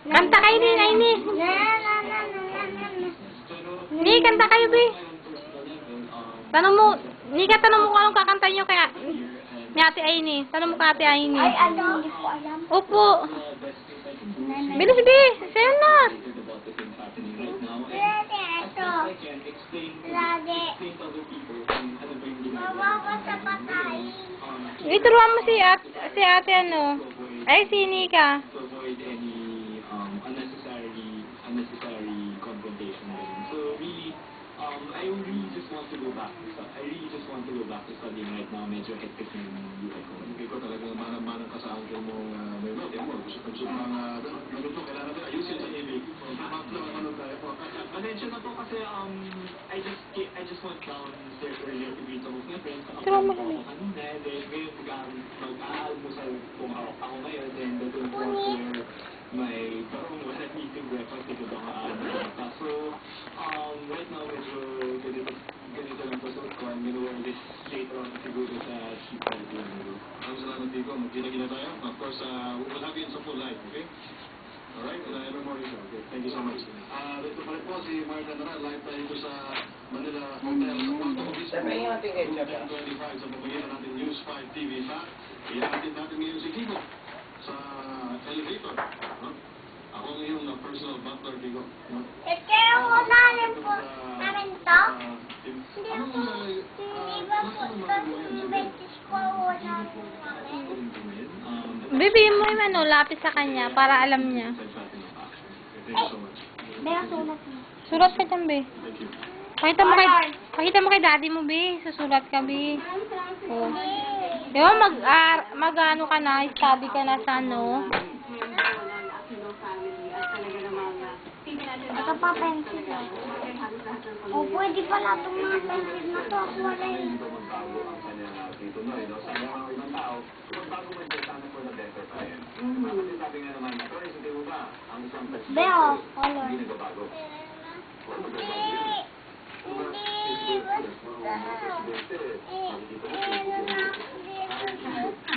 Kanta kayo din, Aini. Ni, kanta kayo, be. Tanong mo, tanong mo kung anong kakanta nyo kaya ni Ate Aini. Tanong mo kay Ate Aini. Ay, hindi ko alam. Opo. Bilis, be. Sa'yo na. Lade, ito. Lade. Mawawa sa patay. Ituruan mo si ate ano. Ay, si Nika. Unnecessary confrontation. So really, I really just want to go back. I really just want to go back to studying right now. Medyo hectic yung buhay ko. Hindi ko talaga manang-manang ka sa uncle mong Maymot. Yan mo, gusto mga naluto. Kailangan natin ayusin sa ibig. Ano tayo po? Attention na po kasi I just went downstairs earlier to greet some of my friends. Tira mo kami. Kanina, then ngayon mag-aalmusal kung ako ngayon. Then the two where may parang wala eating breakfast dito ba ka so right now medyo ganito lang po suot ko. I'm gonna wear this later on siguro sa sheet na ito. Ang salamat dito. Magkita-kita tayo. Of course, we'll have you in sa full life, okay? Alright? Every morning, sir. Okay. Thank you so much. Dito pa rin po si Marta Naran. Live tayo dito sa Manila Hotel sa Puerto Obispo. 10:25 sa pamagitan natin News 5 TV. Ihatid natin ngayon si Kiko sa elevator. Ako ngayon na personal butler, Kiko. Kaya ko namin po namin to. Hindi ba po yung beses ko namin. Bibigyan mo yung ano, lapis sa kanya para alam niya. Thank you so much. Bea, sulat mo. Sulat ka dyan, be. Thank you. Pakita mo kay daddy mo, be. Susulat ka, be. Oh. Di ba, mag-ano ka na, study ka na sa ano. Ito pa pencil. O, pwede pala itong mga pencil na to. Ako wala yun. Magbago ang kanya dito na, sa mga ibang tao, magbago man siya sana for the better pa rin. Kasi sabi nga naman, pero isipin mo ba, ang isang person, Bea, color. hindi nagbabago. Hindi basta.